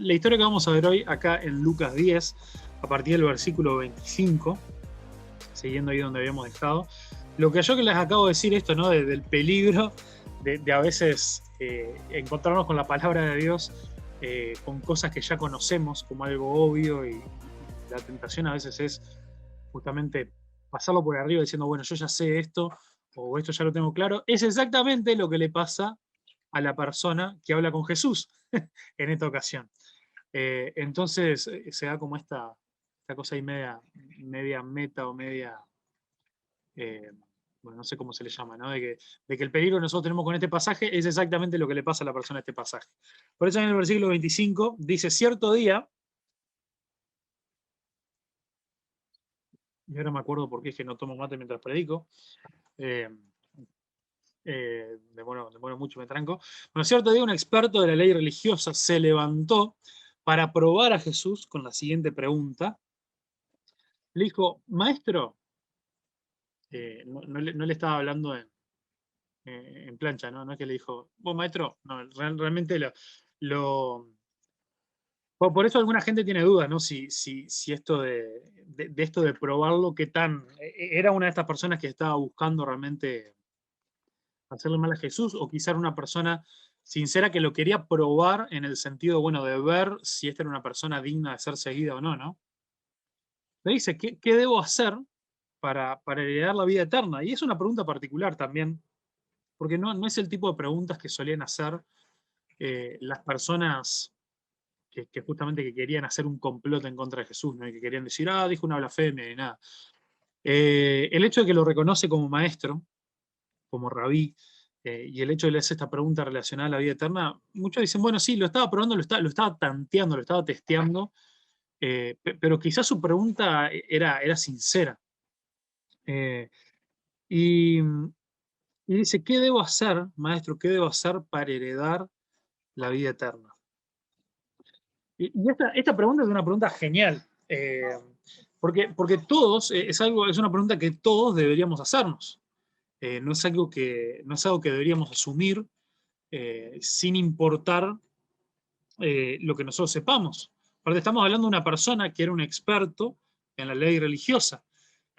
la historia que vamos a ver hoy acá en Lucas 10, a partir del versículo 25, siguiendo ahí donde habíamos dejado, lo que yo que les acabo de decir esto, ¿no? Del peligro de a veces encontrarnos con la palabra de Dios, con cosas que ya conocemos como algo obvio, y la tentación a veces es justamente pasarlo por arriba diciendo, bueno, yo ya sé esto, o esto ya lo tengo claro. Es exactamente lo que le pasa a la persona que habla con Jesús en esta ocasión. Entonces se da como esta cosa ahí media meta o media, bueno, no sé cómo se le llama, ¿no? De que el peligro que nosotros tenemos con este pasaje es exactamente lo que le pasa a la persona a este pasaje. Por eso en el versículo 25 dice, cierto día, y ahora me acuerdo porque es que no tomo mate mientras predico, eh, demoro mucho, me tranco. Bueno, cierto día un experto de la ley religiosa se levantó para probar a Jesús con la siguiente pregunta. Le dijo, maestro, no le estaba hablando en plancha, ¿no? No es que le dijo, vos maestro, no, realmente lo por eso alguna gente tiene dudas, ¿no? Si esto de esto de probarlo, qué tan. Era una de estas personas que estaba buscando realmente hacerle mal a Jesús, o quizá era una persona sincera que lo quería probar en el sentido, bueno, de ver si esta era una persona digna de ser seguida o no, ¿no? Le dice, ¿qué debo hacer para heredar la vida eterna? Y es una pregunta particular también, porque no es el tipo de preguntas que solían hacer las personas que justamente que querían hacer un complot en contra de Jesús, ¿no? Y que querían decir, dijo una blasfemia y nada. El hecho de que lo reconoce como maestro, como rabí, y el hecho de le hacer esta pregunta relacionada a la vida eterna, muchos dicen, bueno, sí, lo estaba probando, lo estaba tanteando, lo estaba testeando, pero quizás su pregunta era sincera. Eh, y, y dice, ¿qué debo hacer, maestro? ¿Qué debo hacer para heredar la vida eterna? Y esta pregunta es una pregunta genial, porque todos, es una pregunta que todos deberíamos hacernos. No es algo que deberíamos asumir sin importar lo que nosotros sepamos. Aparte, estamos hablando de una persona que era un experto en la ley religiosa.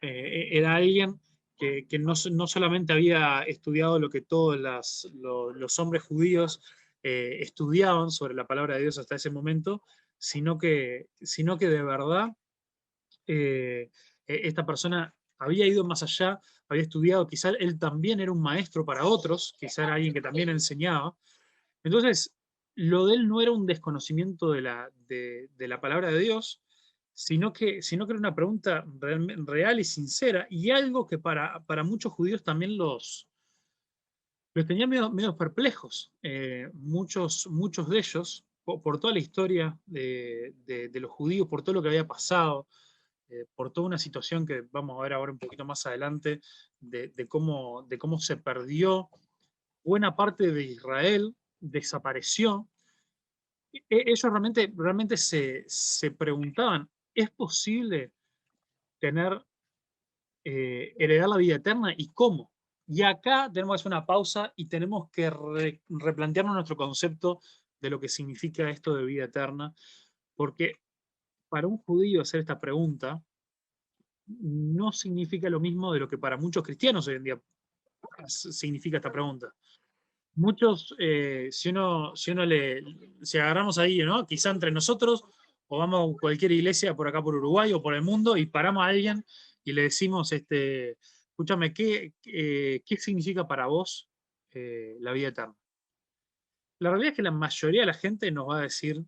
Era alguien que no solamente había estudiado lo que todos los hombres judíos estudiaban sobre la palabra de Dios hasta ese momento, sino que de verdad esta persona había ido más allá, había estudiado, quizá él también era un maestro para otros, quizá era alguien que también enseñaba. Entonces, lo de él no era un desconocimiento de la palabra de Dios, sino que era una pregunta real y sincera, y algo que para muchos judíos también los tenía medio perplejos. Muchos de ellos, por toda la historia de los judíos, por todo lo que había pasado, por toda una situación que vamos a ver ahora un poquito más adelante, de cómo se perdió buena parte de Israel, desapareció. Ellos realmente se preguntaban, ¿es posible tener, heredar la vida eterna y cómo? Y acá tenemos que hacer una pausa y tenemos que replantearnos nuestro concepto de lo que significa esto de vida eterna, porque para un judío hacer esta pregunta no significa lo mismo de lo que para muchos cristianos hoy en día significa esta pregunta. Muchos, si agarramos ahí, ¿no? Quizá entre nosotros, o vamos a cualquier iglesia por acá por Uruguay o por el mundo y paramos a alguien y le decimos, escúchame, ¿qué significa para vos la vida eterna? La realidad es que la mayoría de la gente nos va a decir,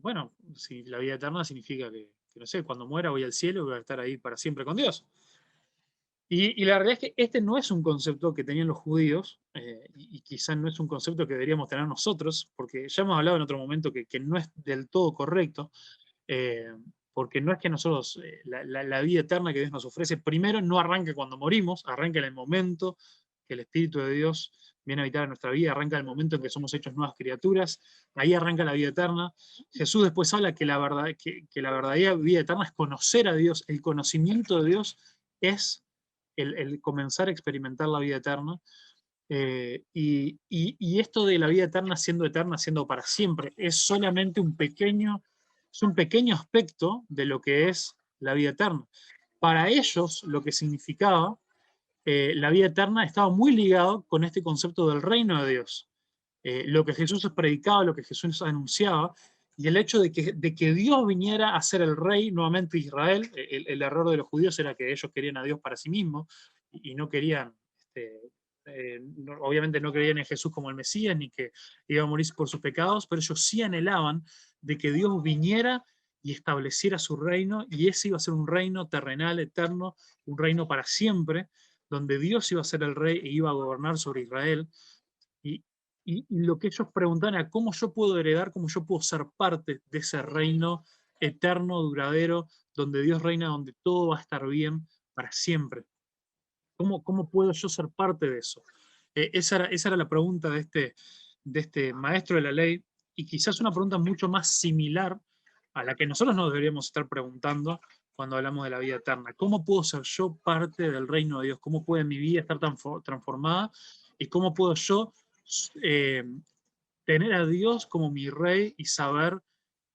bueno, si la vida eterna significa que, no sé, cuando muera voy al cielo y voy a estar ahí para siempre con Dios. Y la realidad es que este no es un concepto que tenían los judíos, y quizás no es un concepto que deberíamos tener nosotros, porque ya hemos hablado en otro momento que no es del todo correcto, eh, porque no es que nosotros, la vida eterna que Dios nos ofrece, primero no arranca cuando morimos, arranca en el momento que el Espíritu de Dios viene a habitar en nuestra vida, arranca en el momento en que somos hechos nuevas criaturas, ahí arranca la vida eterna. Jesús después habla que la verdadera vida eterna es conocer a Dios, el conocimiento de Dios es el comenzar a experimentar la vida eterna. Y esto de la vida eterna, siendo para siempre, es solamente es un pequeño aspecto de lo que es la vida eterna. Para ellos, lo que significaba la vida eterna estaba muy ligado con este concepto del reino de Dios. Lo que Jesús predicaba, lo que Jesús anunciaba, y el hecho de que Dios viniera a ser el rey nuevamente de Israel. El error de los judíos era que ellos querían a Dios para sí mismos y no querían, obviamente no creían en Jesús como el Mesías, ni que iba a morir por sus pecados, pero ellos sí anhelaban de que Dios viniera y estableciera su reino, y ese iba a ser un reino terrenal, eterno, un reino para siempre, donde Dios iba a ser el rey e iba a gobernar sobre Israel. Y, y lo que ellos preguntaban era cómo yo puedo heredar, cómo yo puedo ser parte de ese reino eterno, duradero, donde Dios reina, donde todo va a estar bien para siempre. ¿Cómo puedo yo ser parte de eso? Esa era la pregunta de este maestro de la ley, y quizás una pregunta mucho más similar a la que nosotros nos deberíamos estar preguntando cuando hablamos de la vida eterna. ¿Cómo puedo ser yo parte del reino de Dios? ¿Cómo puede mi vida estar transformada? ¿Y cómo puedo yo eh, tener a Dios como mi rey y saber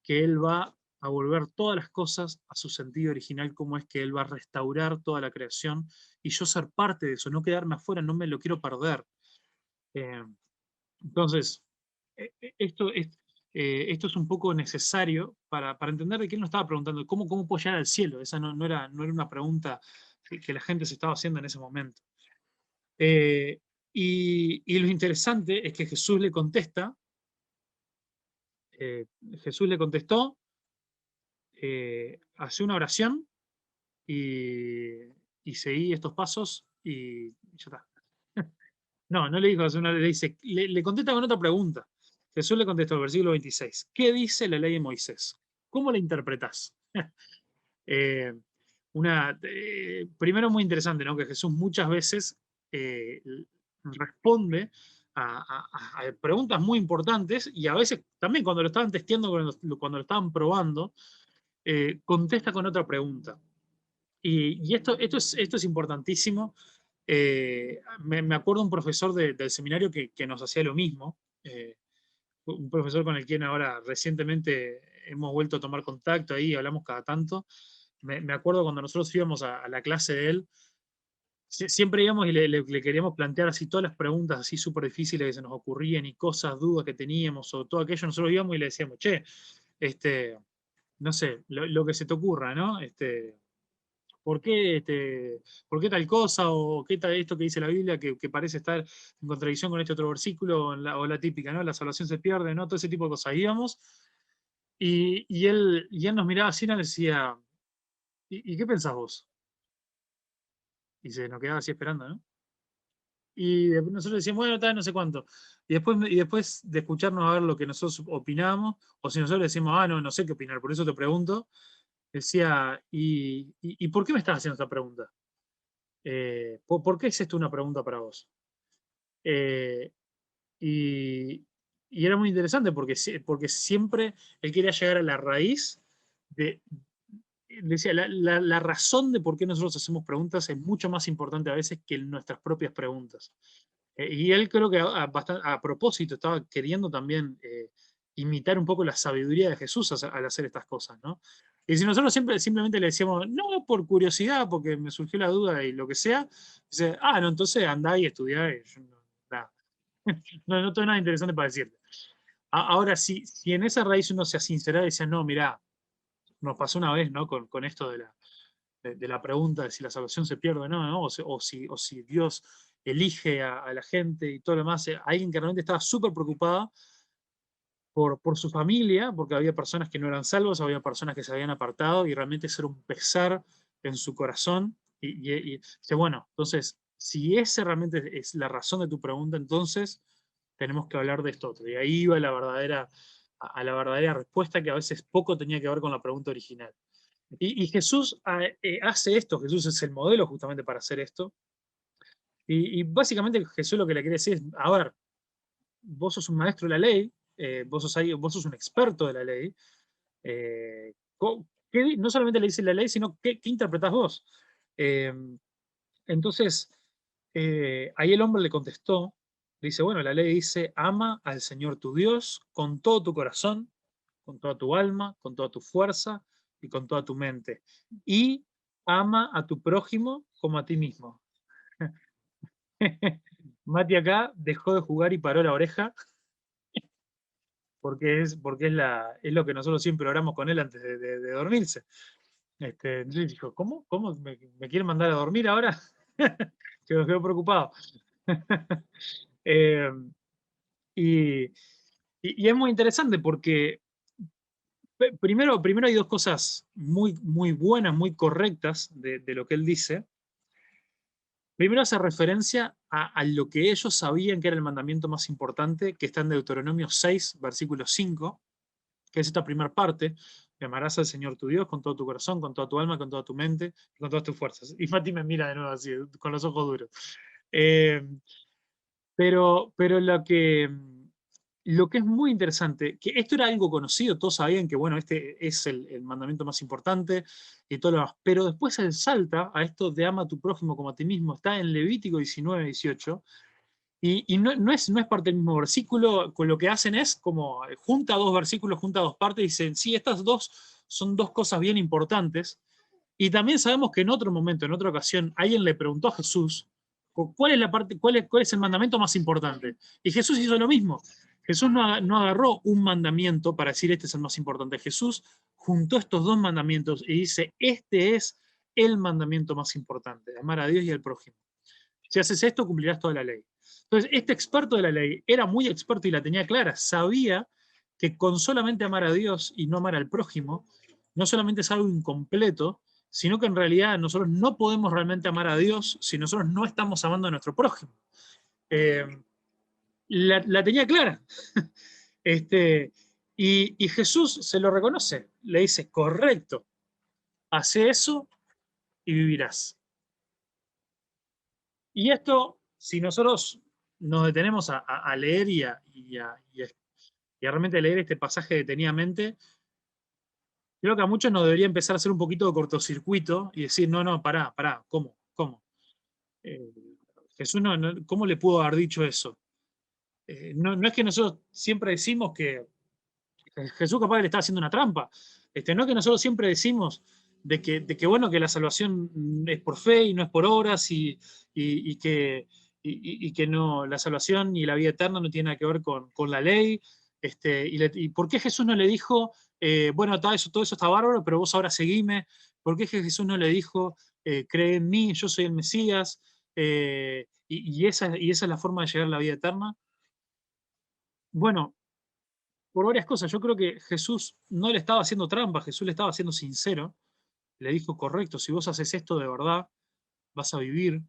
que Él va a volver todas las cosas a su sentido original, como es que Él va a restaurar toda la creación, y yo ser parte de eso, no quedarme afuera, no me lo quiero perder? Eh, entonces, esto es un poco necesario para entender de qué él nos estaba preguntando, cómo puedo llegar al cielo. Esa no era una pregunta que la gente se estaba haciendo en ese momento. Eh, y lo interesante es que eh, Jesús le contestó, hace una oración y, y seguí estos pasos y ya está. No, no le dijo hacer una, le dice, le contesta con otra pregunta. Jesús le contestó, el versículo 26. ¿Qué dice la ley de Moisés? ¿Cómo la interpretás? Eh, Primero, muy interesante, ¿no? Que Jesús muchas veces eh, responde a preguntas muy importantes, y a veces también cuando lo estaban testeando, cuando lo estaban probando, contesta con otra pregunta. Y esto es importantísimo. Me acuerdo un profesor del seminario que nos hacía lo mismo. Un profesor con el quien ahora recientemente hemos vuelto a tomar contacto ahí, hablamos cada tanto. Me acuerdo cuando nosotros íbamos a la clase de él, siempre íbamos y le queríamos plantear así todas las preguntas así súper difíciles que se nos ocurrían, y cosas, dudas que teníamos o todo aquello. Nosotros íbamos y le decíamos, che, no sé, lo que se te ocurra, ¿no? ¿Por qué, por qué tal cosa? ¿O qué tal esto que dice la Biblia que parece estar en contradicción con este otro versículo? O la típica, ¿no? La salvación se pierde, ¿no? Todo ese tipo de cosas. Íbamos y él nos miraba así y nos decía, ¿y qué pensás vos? Y se nos quedaba así esperando, ¿no? Y después nosotros decíamos, bueno, tal, no sé cuánto. Y después de escucharnos a ver lo que nosotros opinamos, o si nosotros decimos, no, no sé qué opinar, por eso te pregunto, decía, ¿y por qué me estás haciendo esta pregunta? ¿Por qué es esto una pregunta para vos? Eh, y, y era muy interesante porque, porque siempre él quería llegar a la raíz de, decía, la razón de por qué nosotros hacemos preguntas es mucho más importante a veces que nuestras propias preguntas. Y él creo que a propósito estaba queriendo también imitar un poco la sabiduría de Jesús al hacer estas cosas, ¿no? Y si nosotros simplemente le decíamos, no, por curiosidad, porque me surgió la duda y lo que sea, dice, no, entonces andá y estudiá. Y yo, nada. No tengo nada interesante para decirte. Ahora, si en esa raíz uno se sincerara y decía, no, mirá, nos pasó una vez, ¿no? Con esto de la pregunta de si la salvación se pierde o no, ¿no? O si Dios elige a la gente y todo lo demás. Alguien que realmente estaba súper preocupada por su familia, porque había personas que no eran salvos, había personas que se habían apartado, y realmente eso era un pesar en su corazón. Y dice, bueno, entonces, si esa realmente es la razón de tu pregunta, entonces tenemos que hablar de esto otro. Y ahí iba a la verdadera respuesta, que a veces poco tenía que ver con la pregunta original. Y Jesús hace esto. Jesús es el modelo justamente para hacer esto. Y básicamente Jesús lo que le quiere decir es, a ver, vos sos un maestro de la ley, vos sos un experto de la ley. No solamente le dice la ley, sino qué interpretás vos. Eh, entonces, ahí el hombre le contestó, Dice, bueno, la ley dice, ama al Señor tu Dios con todo tu corazón, con toda tu alma, con toda tu fuerza y con toda tu mente. Y ama a tu prójimo como a ti mismo. Mati acá dejó de jugar y paró la oreja porque es lo que nosotros siempre oramos con él antes de dormirse. Entonces dijo, ¿cómo? ¿Cómo? ¿Me quieren mandar a dormir ahora? Quedó preocupado. Eh, y, y es muy interesante porque primero hay dos cosas muy buenas, muy correctas de lo que él dice. Primero hace referencia a lo que ellos sabían que era el mandamiento más importante, que está en Deuteronomio 6, versículo 5, que es esta primera parte: que amarás al Señor tu Dios con todo tu corazón, con toda tu alma, con toda tu mente y con todas tus fuerzas. Y Mati me mira de nuevo así, con los ojos duros. Eh, pero lo que es muy interesante, que esto era algo conocido, todos sabían que, bueno, este es el mandamiento más importante y todo lo demás, pero después él salta a esto de ama a tu prójimo como a ti mismo, está en Levítico 19, 18, y no es parte del mismo versículo. Con lo que hacen es como junta dos versículos, junta dos partes, y dicen, sí, estas dos son dos cosas bien importantes. Y también sabemos que en otro momento, en otra ocasión, alguien le preguntó a Jesús, ¿cuál es la parte, cuál es el mandamiento más importante? Y Jesús hizo lo mismo. Jesús no agarró un mandamiento para decir este es el más importante. Jesús juntó estos dos mandamientos y dice, este es el mandamiento más importante: amar a Dios y al prójimo. Si haces esto, cumplirás toda la ley. Entonces, este experto de la ley era muy experto y la tenía clara. Sabía que con solamente amar a Dios y no amar al prójimo, no solamente es algo incompleto, sino que en realidad nosotros no podemos realmente amar a Dios si nosotros no estamos amando a nuestro prójimo. Eh, la tenía clara. Este, y Jesús se lo reconoce. Le dice, correcto, hace eso y vivirás. Y esto, si nosotros nos detenemos a leer y a realmente leer este pasaje detenidamente, creo que a muchos nos debería empezar a hacer un poquito de cortocircuito y decir, no, pará, ¿cómo? ¿Cómo? Eh, Jesús, ¿cómo le pudo haber dicho eso? No es que nosotros siempre decimos que Jesús capaz le está haciendo una trampa. No es que nosotros siempre decimos de que, bueno, que la salvación es por fe y no es por obras, y que no, la salvación y la vida eterna no tiene nada que ver con la ley. Y por qué Jesús no le dijo, bueno, todo eso está bárbaro, pero vos ahora seguime? ¿Por qué Jesús no le dijo, cree en mí, yo soy el Mesías? Y esa es la forma de llegar a la vida eterna. Bueno, por varias cosas. Yo creo que Jesús no le estaba haciendo trampa, Jesús le estaba siendo sincero. Le dijo, correcto, si vos haces esto de verdad, vas a vivir.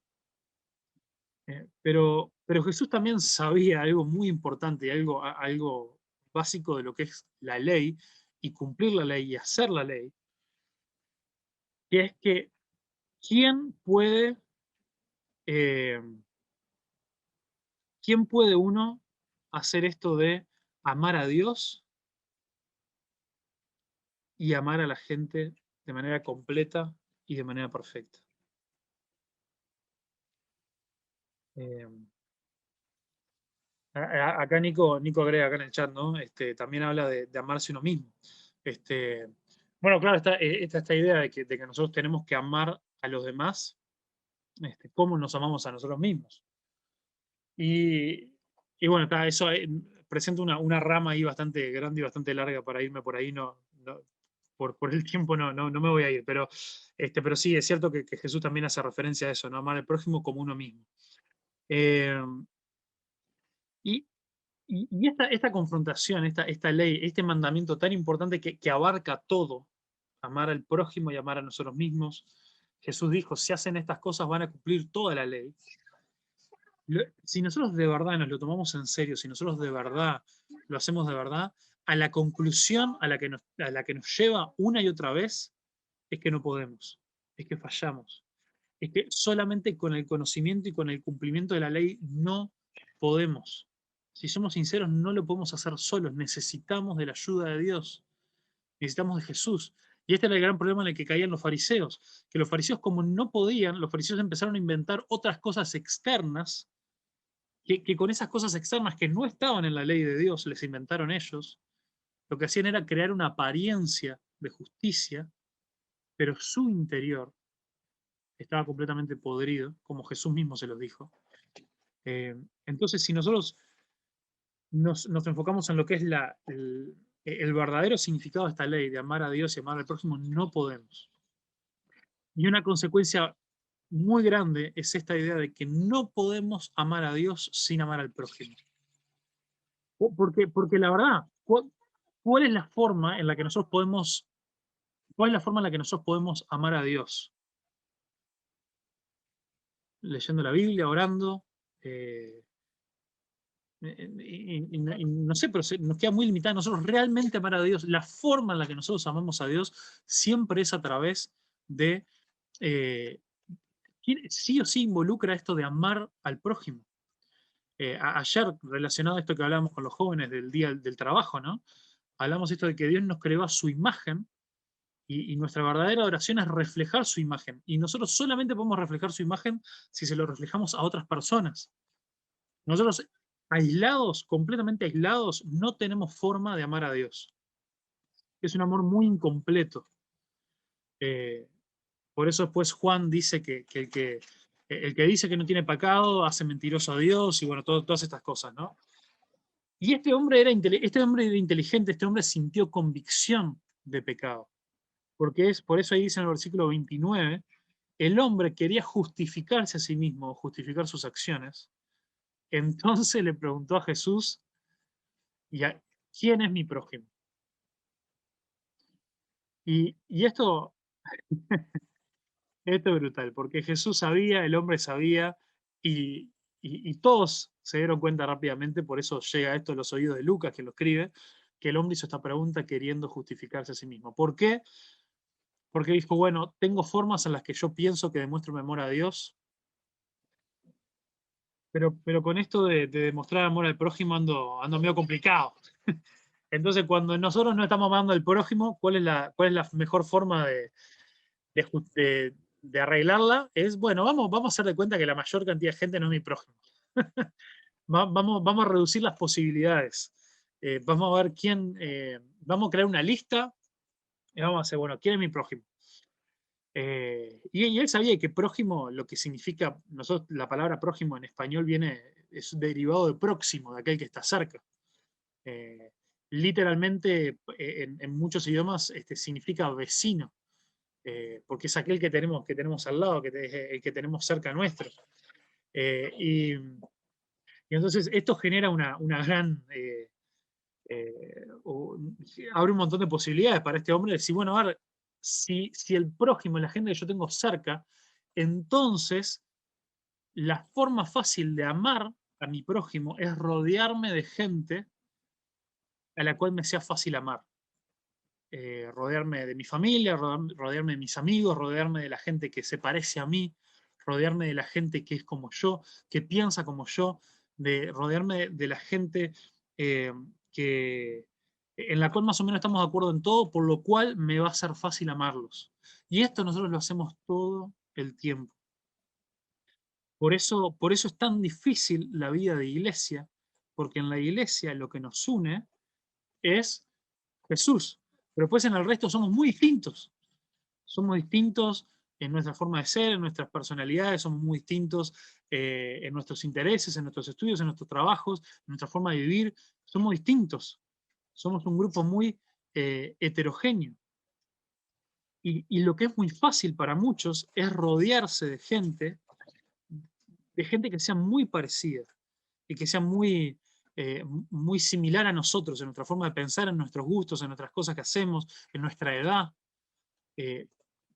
Pero Jesús también sabía algo muy importante y algo básico de lo que es la ley y cumplir la ley y hacer la ley, que es que ¿quién puede, eh, quién puede uno hacer esto de amar a Dios y amar a la gente de manera completa y de manera perfecta? Eh, Acá Nico agrega acá en el chat, ¿no? También habla de amarse uno mismo. Este, bueno, claro, está esta idea de que nosotros tenemos que amar a los demás, como nos amamos a nosotros mismos. Y, y bueno, eso presenta una rama ahí bastante grande y bastante larga para irme por ahí. Por el tiempo no me voy a ir, pero sí, es cierto que Jesús también hace referencia a eso, ¿no? Amar al prójimo como uno mismo. Eh, y, y esta confrontación, esta ley, este mandamiento tan importante que abarca todo, amar al prójimo y amar a nosotros mismos, Jesús dijo, si hacen estas cosas van a cumplir toda la ley. Si nosotros de verdad nos lo tomamos en serio, si nosotros de verdad lo hacemos de verdad, a la conclusión a la que nos lleva una y otra vez es que no podemos, es que fallamos, es que solamente con el conocimiento y con el cumplimiento de la ley no podemos. Si somos sinceros, no lo podemos hacer solos, necesitamos de la ayuda de Dios, necesitamos de Jesús. Y este era el gran problema en el que caían los fariseos, que los fariseos, como no podían, los fariseos empezaron a inventar otras cosas externas que con esas cosas externas que no estaban en la ley de Dios, les inventaron ellos, lo que hacían era crear una apariencia de justicia, pero su interior estaba completamente podrido, como Jesús mismo se los dijo. Eh, entonces, si nosotros nos enfocamos en lo que es el verdadero significado de esta ley, de amar a Dios y amar al prójimo, no podemos. Y una consecuencia muy grande es esta idea de que no podemos amar a Dios sin amar al prójimo. Porque la verdad, ¿cuál es la forma en la que nosotros podemos, cuál es la forma en la que nosotros podemos amar a Dios? Leyendo la Biblia, orando, eh, y no sé, pero nos queda muy limitada. Nosotros realmente amar a Dios, la forma en la que nosotros amamos a Dios siempre es a través de, eh, sí o sí involucra esto de amar al prójimo. Ayer, relacionado a esto que hablábamos con los jóvenes del día del trabajo, ¿no? Hablamos esto de que Dios nos creó a su imagen y nuestra verdadera oración es reflejar su imagen. Y nosotros solamente podemos reflejar su imagen si se lo reflejamos a otras personas. Nosotros aislados, completamente aislados, no tenemos forma de amar a Dios. Es un amor muy incompleto. Eh, por eso después Juan dice que el que dice que no tiene pecado hace mentiroso a Dios y bueno, todas estas cosas, ¿no? Y este hombre era inteligente, este hombre sintió convicción de pecado. Porque por eso ahí dice en el versículo 29, el hombre quería justificarse a sí mismo, justificar sus acciones. Entonces le preguntó a Jesús, ¿quién es mi prójimo? Y esto es brutal, porque Jesús sabía, el hombre sabía, y todos se dieron cuenta rápidamente, por eso llega esto a los oídos de Lucas, que lo escribe, que el hombre hizo esta pregunta queriendo justificarse a sí mismo. ¿Por qué? Porque dijo, bueno, tengo formas en las que yo pienso que demuestro mi amor a Dios, pero con esto de demostrar amor al prójimo ando medio complicado. Entonces, cuando nosotros no estamos amando al prójimo, ¿cuál es la mejor forma de arreglarla? Es, bueno, vamos a hacer de cuenta que la mayor cantidad de gente no es mi prójimo. Vamos a reducir las posibilidades. Vamos a ver vamos a crear una lista y vamos a hacer, bueno, ¿quién es mi prójimo? Y él sabía que prójimo, lo que significa, la palabra prójimo en español es derivado de próximo, de aquel que está cerca. Eh, Literalmente, en muchos idiomas, significa vecino, porque es aquel que tenemos al lado, el que tenemos cerca nuestro. Y entonces esto genera una gran... abre un montón de posibilidades para este hombre de decir, bueno, a ver, si el prójimo, la gente que yo tengo cerca, entonces la forma fácil de amar a mi prójimo es rodearme de gente a la cual me sea fácil amar. Rodearme de mi familia, rodearme de mis amigos, rodearme de la gente que se parece a mí, rodearme de la gente que es como yo, que piensa como yo, rodearme de la gente eh, en la cual más o menos estamos de acuerdo en todo, por lo cual me va a ser fácil amarlos. Y esto nosotros lo hacemos todo el tiempo. Por eso es tan difícil la vida de iglesia, porque en la iglesia lo que nos une es Jesús, pero después en el resto somos muy distintos. Somos distintos en nuestra forma de ser, en nuestras personalidades, somos muy distintos en nuestros intereses, en nuestros estudios, en nuestros trabajos, en nuestra forma de vivir. Somos distintos. Somos un grupo muy heterogéneo. Y lo que es muy fácil para muchos es rodearse de gente que sea muy parecida y que sea muy similar a nosotros en nuestra forma de pensar, en nuestros gustos, en nuestras cosas que hacemos, en nuestra edad. Eh,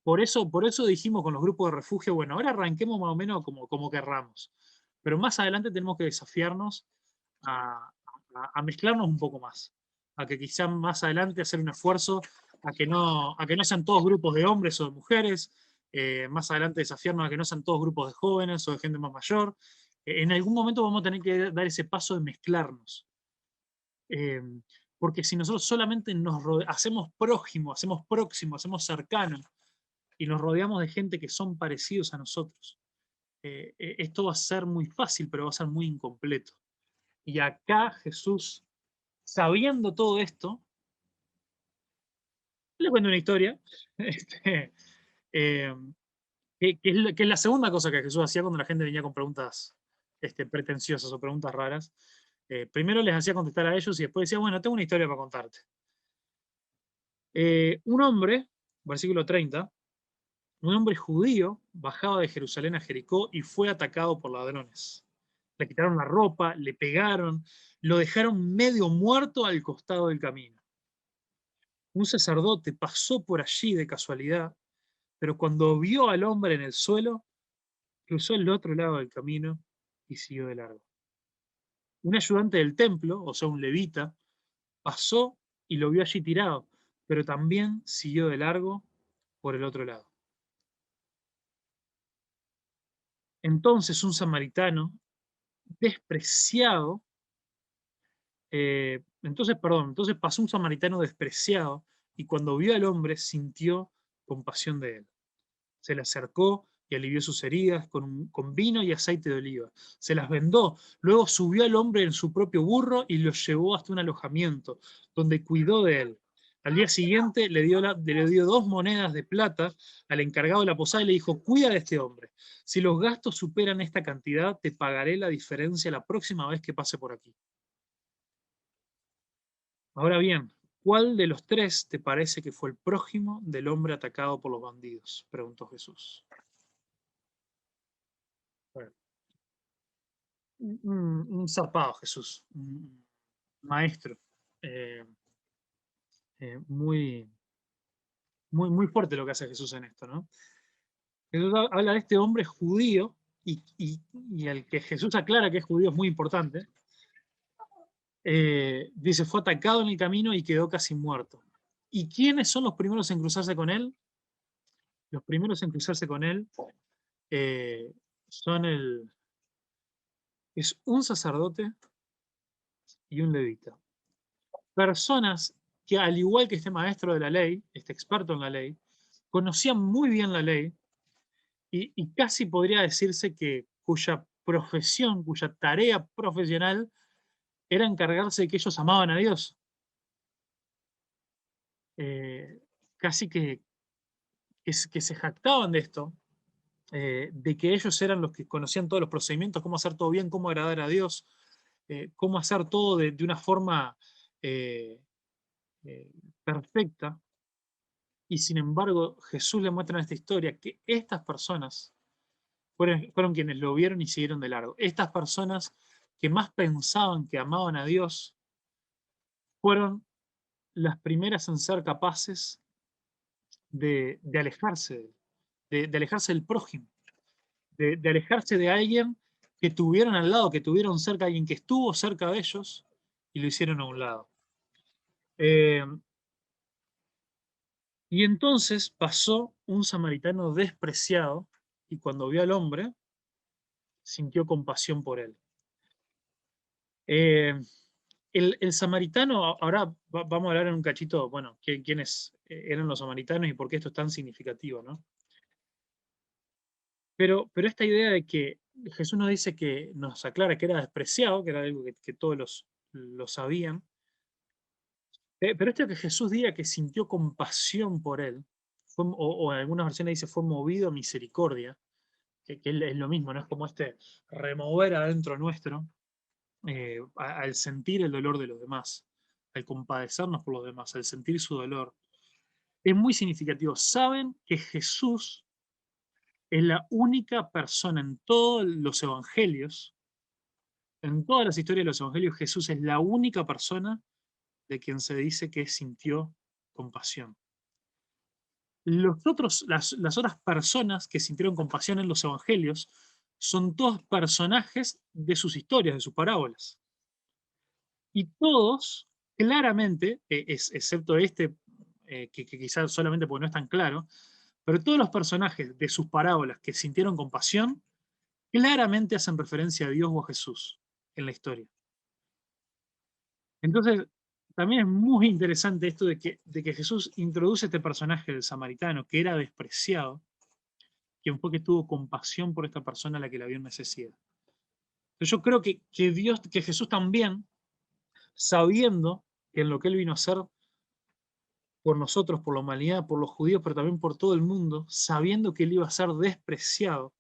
por eso dijimos con los grupos de refugio, bueno, ahora arranquemos más o menos como querramos, pero más adelante tenemos que desafiarnos a mezclarnos un poco más, a que quizá más adelante hacer un esfuerzo a que no sean todos grupos de hombres o de mujeres, más adelante desafiarnos a que no sean todos grupos de jóvenes o de gente más mayor. En algún momento vamos a tener que dar ese paso de mezclarnos. Eh, Porque si nosotros solamente hacemos prójimo, hacemos próximo, hacemos cercano, y nos rodeamos de gente que son parecidos a nosotros, esto va a ser muy fácil, pero va a ser muy incompleto. Y acá Jesús, sabiendo todo esto, le cuenta una historia, este, eh, que es la segunda cosa que Jesús hacía cuando la gente venía con preguntas pretenciosas o preguntas raras. Primero les hacía contestar a ellos y después decía, bueno, tengo una historia para contarte. Un hombre, versículo 30, un hombre judío bajaba de Jerusalén a Jericó y fue atacado por ladrones. Le quitaron la ropa, le pegaron, lo dejaron medio muerto al costado del camino. Un sacerdote pasó por allí de casualidad, pero cuando vio al hombre en el suelo, cruzó el otro lado del camino y siguió de largo. Un ayudante del templo, o sea, un levita, pasó y lo vio allí tirado, pero también siguió de largo por el otro lado. Entonces un samaritano despreciado, entonces pasó un samaritano despreciado y cuando vio al hombre sintió compasión de él. Se le acercó y alivió sus heridas con vino y aceite de oliva. Se las vendó, luego subió al hombre en su propio burro y lo llevó hasta un alojamiento, donde cuidó de él. Al día siguiente le dio 2 monedas de plata al encargado de la posada y le dijo, cuida de este hombre. Si los gastos superan esta cantidad, te pagaré la diferencia la próxima vez que pase por aquí. Ahora bien, ¿cuál de los tres te parece que fue el prójimo del hombre atacado por los bandidos? Preguntó Jesús. Bueno, un zarpado Jesús, un maestro, eh, muy, muy fuerte lo que hace Jesús en esto, ¿no? Jesús habla de este hombre judío y al que Jesús aclara que es judío es muy importante. Dice, fue atacado en el camino y quedó casi muerto. ¿Y quiénes son los primeros en cruzarse con él? Los primeros en cruzarse con él eh, son es un sacerdote y un levita. Personas que, al igual que este maestro de la ley, este experto en la ley, conocían muy bien la ley y casi podría decirse que cuya profesión, cuya tarea profesional era encargarse de que ellos amaban a Dios. Eh, Casi que se jactaban de esto, de que ellos eran los que conocían todos los procedimientos, cómo hacer todo bien, cómo agradar a Dios, cómo hacer todo de una forma eh, eh, perfecta. Y sin embargo, Jesús le muestra en esta historia que estas personas fueron quienes lo vieron y siguieron de largo. Estas personas que más pensaban que amaban a Dios fueron las primeras en ser capaces de alejarse, de alejarse del prójimo, de alejarse de alguien que tuvieron al lado, que tuvieron cerca, alguien que estuvo cerca de ellos y lo hicieron a un lado. Eh, y entonces pasó un samaritano despreciado y cuando vio al hombre, sintió compasión por él. Eh, el samaritano, ahora vamos a hablar en un cachito, bueno, quiénes eran los samaritanos y por qué esto es tan significativo, ¿no? Pero esta idea de que Jesús nos dice que nos aclara que era despreciado, que era algo que todos lo sabían, pero esto de que Jesús diga que sintió compasión por él, o en algunas versiones dice fue movido a misericordia, que es lo mismo, ¿no? Es como remover adentro nuestro al sentir el dolor de los demás, al compadecernos por los demás, al sentir su dolor. Es muy significativo. Saben que Jesús es la única persona en todos los evangelios, en todas las historias de los evangelios, Jesús es la única persona de quien se dice que sintió compasión. Las otras personas que sintieron compasión en los evangelios son todos personajes de sus historias, de sus parábolas. Y todos, claramente, excepto que quizás solamente porque no es tan claro, pero todos los personajes de sus parábolas que sintieron compasión, claramente hacen referencia a Dios o a Jesús en la historia. Entonces, también es muy interesante esto de que Jesús introduce este personaje del samaritano, que era despreciado, quien fue que tuvo compasión por esta persona a la que la vio en necesidad. Entonces yo creo que Jesús también, sabiendo que en lo que él vino a hacer por nosotros, por la humanidad, por los judíos, pero también por todo el mundo, sabiendo que él iba a ser despreciado,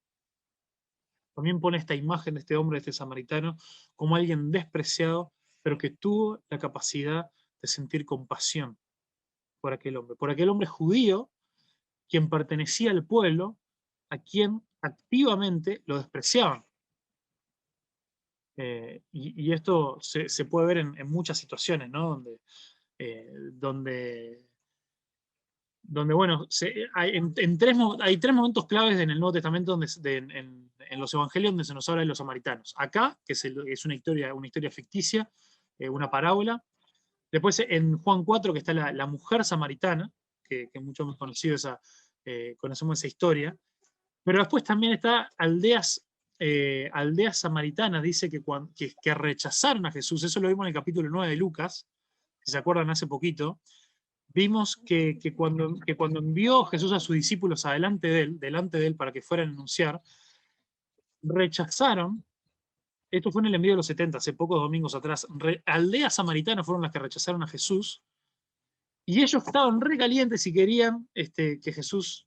también pone esta imagen de este hombre, de este samaritano, como alguien despreciado, pero que tuvo la capacidad de sentir compasión por aquel hombre judío, quien pertenecía al pueblo, a quien activamente lo despreciaban. Y esto se puede ver en muchas situaciones, ¿no? Donde bueno, hay tres momentos claves en el Nuevo Testamento en los evangelios donde se nos habla de los samaritanos. Acá, que es una historia ficticia, una parábola. Después en Juan 4, que está la mujer samaritana, que muchos hemos conocido conocemos esa historia. Pero después también está aldeas samaritanas, dice que rechazaron a Jesús. Eso lo vimos en el capítulo 9 de Lucas, si se acuerdan hace poquito. Vimos que cuando envió Jesús a sus discípulos delante de él para que fueran a anunciar, rechazaron. Esto fue en el envío de los 70, hace pocos domingos atrás. Aldeas samaritanas fueron las que rechazaron a Jesús, y ellos estaban recalientes y querían que Jesús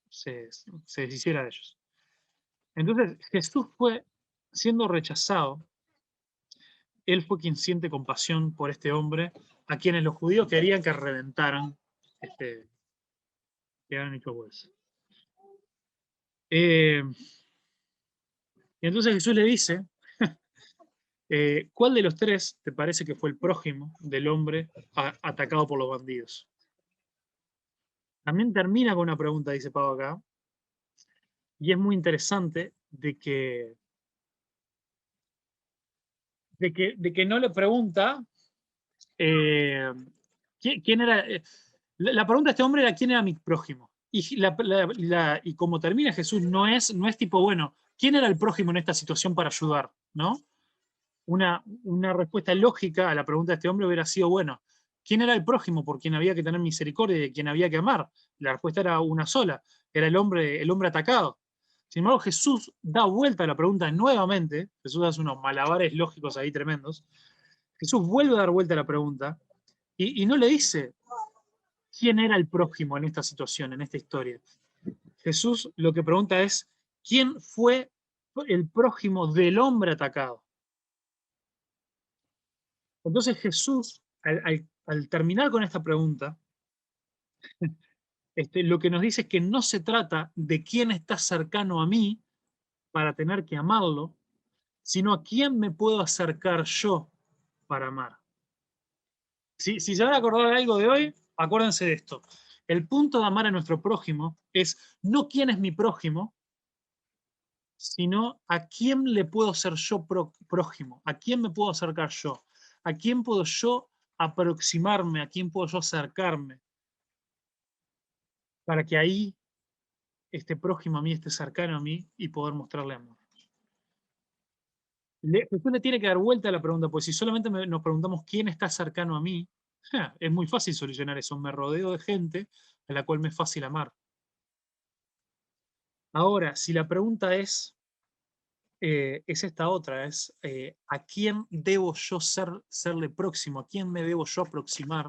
se deshiciera de ellos. Entonces Jesús fue siendo rechazado. Él fue quien siente compasión por este hombre, a quienes los judíos querían que reventaran, que hagan hecho hueso. Y entonces Jesús le dice, ¿cuál de los tres te parece que fue el prójimo del hombre atacado por los bandidos? También termina con una pregunta, dice Pablo acá, y es muy interesante de que no le pregunta quién era. La pregunta de este hombre era quién era mi prójimo. Y como termina Jesús, no es tipo, bueno, ¿quién era el prójimo en esta situación para ayudar? ¿No? Una respuesta lógica a la pregunta de este hombre hubiera sido, bueno, ¿quién era el prójimo por quien había que tener misericordia y de quien había que amar? La respuesta era una sola, era el hombre atacado. Sin embargo, Jesús da vuelta a la pregunta nuevamente. Jesús hace unos malabares lógicos ahí tremendos. Jesús vuelve a dar vuelta a la pregunta y no le dice quién era el prójimo en esta situación, en esta historia. Jesús lo que pregunta es, ¿quién fue el prójimo del hombre atacado? Entonces Jesús, al terminar con esta pregunta, lo que nos dice es que no se trata de quién está cercano a mí para tener que amarlo, sino a quién me puedo acercar yo para amar. Si se van a acordar de algo de hoy, acuérdense de esto. El punto de amar a nuestro prójimo es no quién es mi prójimo, sino a quién le puedo ser yo prójimo, a quién me puedo acercar yo, a quién puedo yo aproximarme, a quién puedo yo acercarme, para que ahí este prójimo a mí esté cercano a mí y poder mostrarle amor. Jesús le tiene que dar vuelta a la pregunta, pues si solamente nos preguntamos quién está cercano a mí, es muy fácil solucionar eso. Me rodeo de gente a la cual me es fácil amar. Ahora, si la pregunta es esta otra, es ¿a quién debo yo serle próximo? ¿A quién me debo yo aproximar?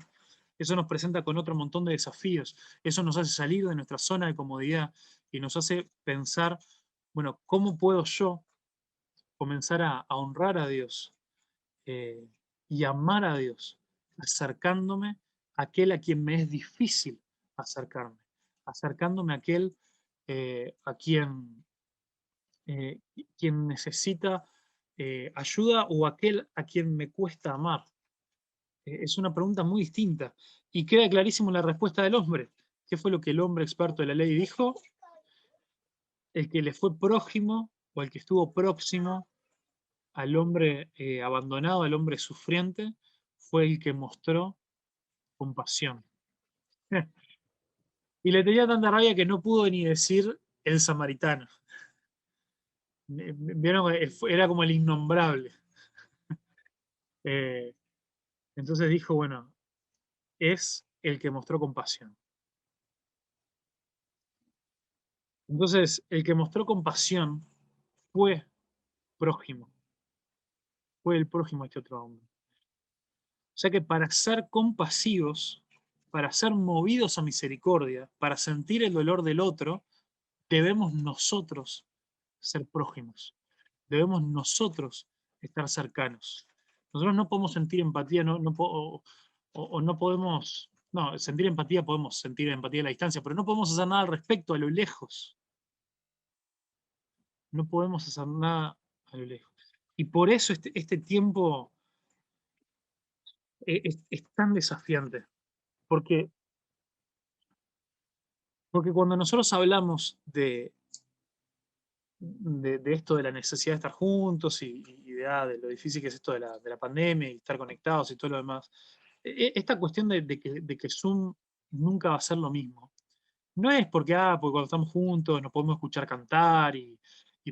Eso nos presenta con otro montón de desafíos. Eso nos hace salir de nuestra zona de comodidad y nos hace pensar, bueno, ¿cómo puedo yo comenzar a honrar a Dios y amar a Dios, acercándome a aquel a quien me es difícil acercarme, acercándome a aquel a quien necesita ayuda o aquel a quien me cuesta amar? Es una pregunta muy distinta y queda clarísimo la respuesta del hombre. ¿Qué fue lo que el hombre experto de la ley dijo? El que le fue prójimo o el que estuvo próximo al hombre abandonado, al hombre sufriente, fue el que mostró compasión. Y le tenía tanta rabia que no pudo ni decir el samaritano. Vieron, era como el innombrable. Eh, entonces dijo, bueno, es el que mostró compasión. Entonces, el que mostró compasión fue prójimo, fue el prójimo de este otro hombre. O sea que para ser compasivos, para ser movidos a misericordia, para sentir el dolor del otro, debemos nosotros ser prójimos. Debemos nosotros estar cercanos. Nosotros no podemos sentir empatía, o no podemos, no, sentir empatía podemos sentir empatía a la distancia, pero no podemos hacer nada al respecto a lo lejos. No podemos hacer nada a lo lejos. Y por eso este tiempo es tan desafiante, porque, porque cuando nosotros hablamos de esto de la necesidad de estar juntos de lo difícil que es esto de la pandemia y estar conectados y todo lo demás, esta cuestión de que Zoom nunca va a ser lo mismo. No es porque cuando estamos juntos nos podemos escuchar cantar y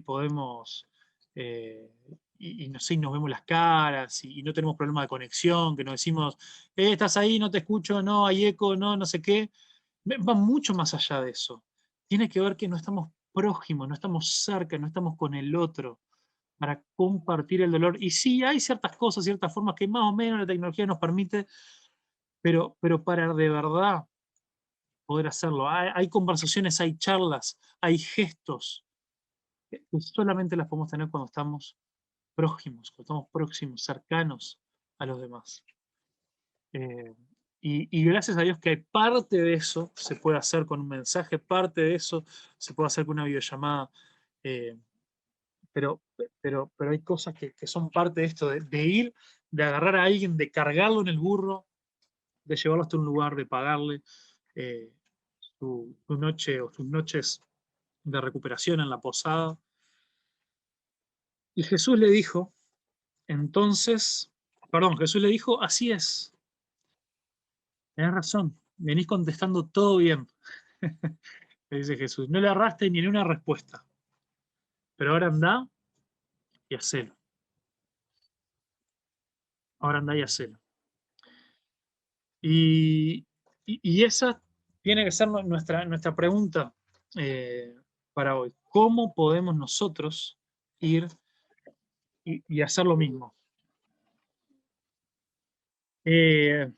podemos, eh, y no sé, y nos vemos las caras y no tenemos problema de conexión, que nos decimos, estás ahí, no te escucho, no, hay eco, no, no sé qué. Va mucho más allá de eso. Tiene que ver que no estamos prójimos, no estamos cerca, no estamos con el otro para compartir el dolor. Y sí, hay ciertas cosas, ciertas formas que más o menos la tecnología nos permite, pero para de verdad poder hacerlo. Hay conversaciones, hay charlas, hay gestos que solamente las podemos tener cuando estamos prójimos, cuando estamos próximos, cercanos a los demás. Eh, y gracias a Dios que hay parte de eso se puede hacer con un mensaje, parte de eso se puede hacer con una videollamada, eh, pero, pero hay cosas que son parte de esto, de ir, de agarrar a alguien, de cargarlo en el burro, de llevarlo hasta un lugar, de pagarle eh, su noche o sus noches de recuperación en la posada. Y Jesús le dijo, entonces, perdón, Jesús le dijo, así es, tenés razón, venís contestando todo bien, le dice Jesús, no le erraste ni en una respuesta, pero ahora anda y hacelo, ahora anda y hacelo. Y, y esa tiene que ser nuestra pregunta eh, para hoy. ¿Cómo podemos nosotros ir y hacer lo mismo? Eh,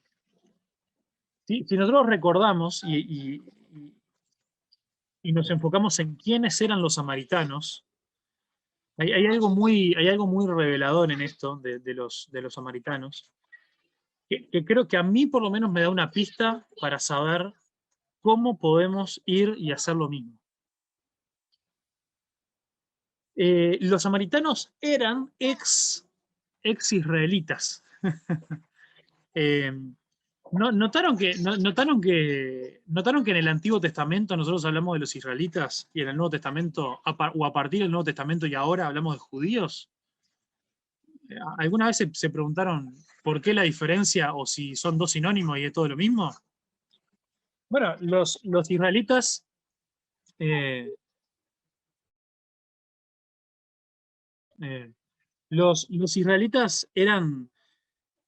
si nosotros recordamos y nos enfocamos en quiénes eran los samaritanos, hay algo muy revelador en esto de los samaritanos, que creo que a mí por lo menos me da una pista para saber cómo podemos ir y hacer lo mismo. Los samaritanos eran ex israelitas. eh, notaron que en el Antiguo Testamento nosotros hablamos de los israelitas y en el Nuevo Testamento, o a partir del Nuevo Testamento y ahora hablamos de judíos? ¿Alguna vez se preguntaron por qué la diferencia o si son dos sinónimos y es todo lo mismo? Bueno, los israelitas, eh, eh, los israelitas era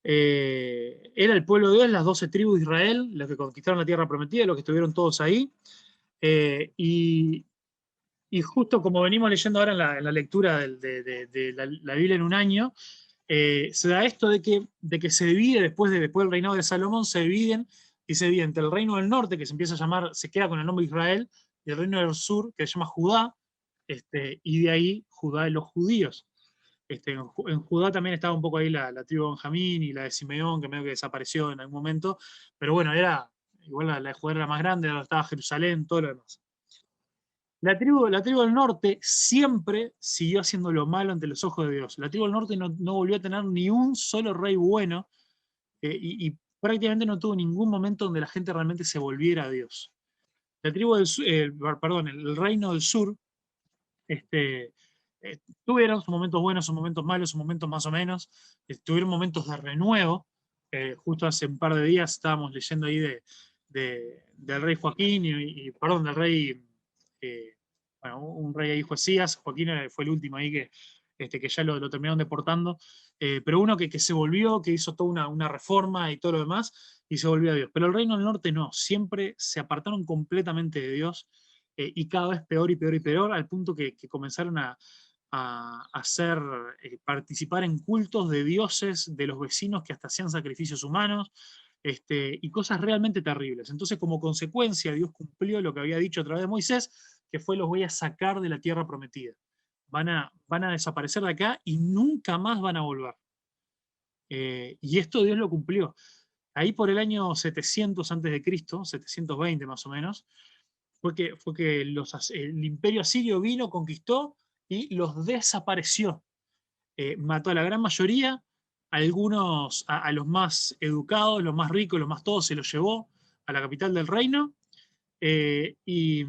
el pueblo de Dios, las 12 tribus de Israel, los que conquistaron la tierra prometida, los que estuvieron todos ahí. Y, y justo como venimos leyendo ahora en la lectura de la Biblia en un año, se da esto de que se divide después del reinado de Salomón, se divide entre el reino del norte, que se empieza a llamar, se queda con el nombre de Israel, y el reino del sur, que se llama Judá, y de ahí Judá de los judíos. En Judá también estaba un poco ahí la tribu de Benjamín y la de Simeón, que medio que desapareció en algún momento, pero bueno, igual la de Judá era la más grande, estaba Jerusalén, todo lo demás. La tribu del norte siempre siguió haciendo lo malo ante los ojos de Dios. La tribu del norte no volvió a tener ni un solo rey bueno, y prácticamente no tuvo ningún momento donde la gente realmente se volviera a Dios. La tribu del perdón, el reino del sur, este, tuvieron sus momentos buenos, sus momentos malos, sus momentos más o menos, tuvieron momentos de renuevo. Justo hace un par de días estábamos leyendo ahí del rey Joaquín perdón, del rey, eh, bueno, un rey ahí Josías. Joaquín fue el último ahí que ya lo terminaron deportando, pero uno que se volvió, que hizo toda una reforma y todo lo demás, y se volvió a Dios. Pero el reino del norte no, siempre se apartaron completamente de Dios, y cada vez peor y peor y peor, al punto que comenzaron hacer, participar en cultos de dioses de los vecinos que hasta hacían sacrificios humanos, y cosas realmente terribles. Entonces, como consecuencia, Dios cumplió lo que había dicho a través de Moisés, que fue: los voy a sacar de la tierra prometida. Van a desaparecer de acá y nunca más van a volver. Y esto Dios lo cumplió. Ahí por el año 700 antes de Cristo, 720 más o menos, fue que el imperio asirio vino, conquistó y los desapareció. Mató a la gran mayoría, a los más educados, los más ricos, los más todos, se los llevó a la capital del reino, eh, y,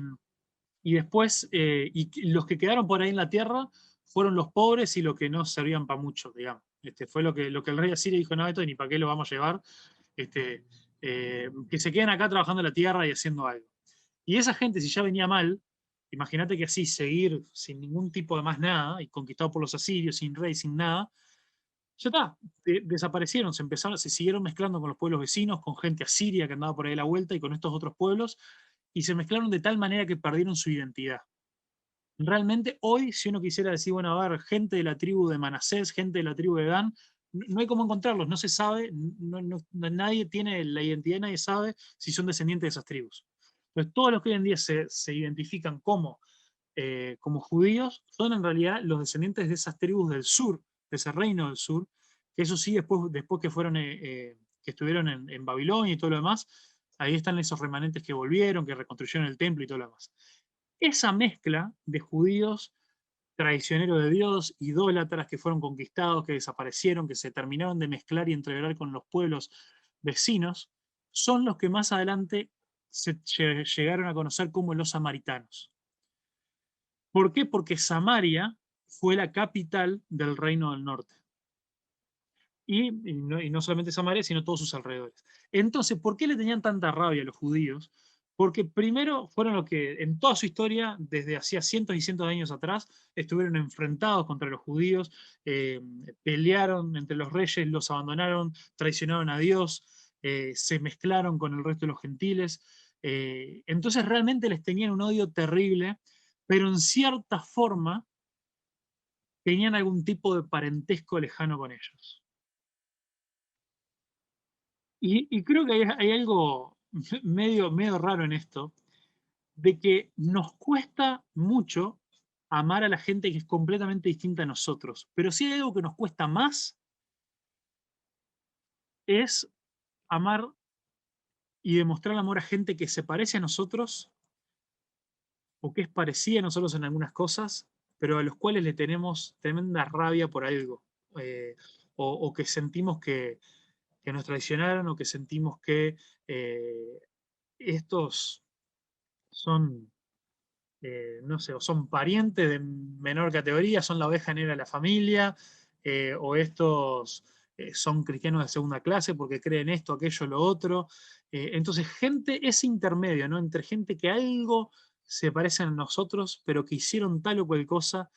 y después los que quedaron por ahí en la tierra fueron los pobres y los que no servían para mucho, digamos. Fue lo que el rey asirio dijo: no, esto ni para qué lo vamos a llevar, este, que se queden acá trabajando en la tierra y haciendo algo. Y esa gente, si ya venía mal, imagínate que así seguir sin ningún tipo de más nada, y conquistado por los asirios, sin rey, sin nada, ya está, desaparecieron, se siguieron mezclando con los pueblos vecinos, con gente asiria que andaba por ahí a la vuelta y con estos otros pueblos, y se mezclaron de tal manera que perdieron su identidad. Realmente hoy, si uno quisiera decir: bueno, a ver, gente de la tribu de Manasés, gente de la tribu de Dan, no hay cómo encontrarlos, no se sabe, nadie tiene la identidad, nadie sabe si son descendientes de esas tribus. Entonces, todos los que hoy en día se identifican como judíos son en realidad los descendientes de esas tribus del sur, de ese reino del sur, que eso sí, después que que estuvieron en Babilonia y todo lo demás, ahí están esos remanentes que volvieron, que reconstruyeron el templo y todo lo demás. Esa mezcla de judíos traicioneros de Dios, idólatras que fueron conquistados, que desaparecieron, que se terminaron de mezclar y entreverar con los pueblos vecinos, son los que más adelante llegaron a conocer como los samaritanos. ¿Por qué? Porque Samaria fue la capital del reino del norte. Y no solamente Samaria, sino todos sus alrededores. Entonces, ¿por qué le tenían tanta rabia a los judíos? Porque primero fueron los que en toda su historia, desde hacía cientos y cientos de años atrás, estuvieron enfrentados contra los judíos, pelearon entre los reyes, los abandonaron, traicionaron a Dios, se mezclaron con el resto de los gentiles. Entonces realmente les tenían un odio terrible, pero en cierta forma tenían algún tipo de parentesco lejano con ellos. Y creo que hay algo medio raro en esto, de que nos cuesta mucho amar a la gente que es completamente distinta a nosotros, pero si hay algo que nos cuesta más, es amar y demostrar amor a gente que se parece a nosotros o que es parecida a nosotros en algunas cosas, pero a los cuales le tenemos tremenda rabia por algo, eh, o que sentimos que nos traicionaron, o que sentimos que estos son, no sé, o son parientes de menor categoría, son la oveja negra de la familia, o estos son cristianos de segunda clase porque creen esto, aquello, lo otro. Entonces, ese intermedio, ¿no? Entre gente que algo se parecen a nosotros, pero que hicieron tal o cual cosa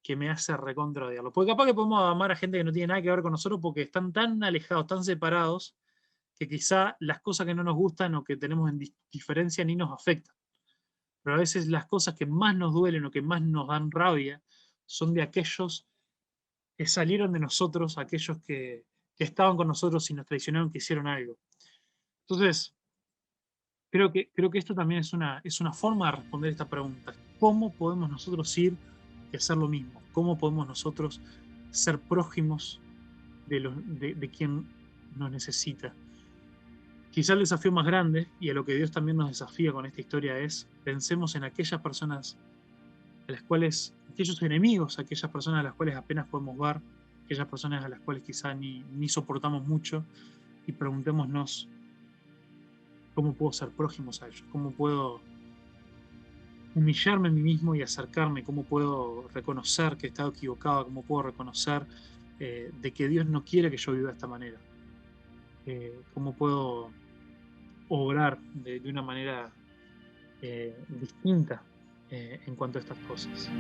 que me hace recontra odiarlo. Porque capaz que podemos amar a gente que no tiene nada que ver con nosotros porque están tan alejados, tan separados, que quizá las cosas que no nos gustan o que tenemos en diferencia ni nos afectan. Pero a veces las cosas que más nos duelen o que más nos dan rabia son de aquellos que salieron de nosotros, aquellos que estaban con nosotros y nos traicionaron, que hicieron algo. Entonces, creo que esto también es una forma de responder esta pregunta. ¿Cómo podemos nosotros ir y hacer lo mismo? ¿Cómo podemos nosotros ser prójimos de quien nos necesita? Quizá el desafío más grande, y a lo que Dios también nos desafía con esta historia, es: pensemos en aquellas personas a las cuales, aquellos enemigos, aquellas personas a las cuales apenas podemos ver, aquellas personas a las cuales quizá ni soportamos mucho, y preguntémonos: ¿cómo puedo ser prójimos a ellos? ¿Cómo puedo humillarme a mí mismo y acercarme? ¿Cómo puedo reconocer que he estado equivocado? ¿Cómo puedo reconocer de que Dios no quiere que yo viva de esta manera? ¿Cómo puedo obrar de una manera distinta en cuanto a estas cosas?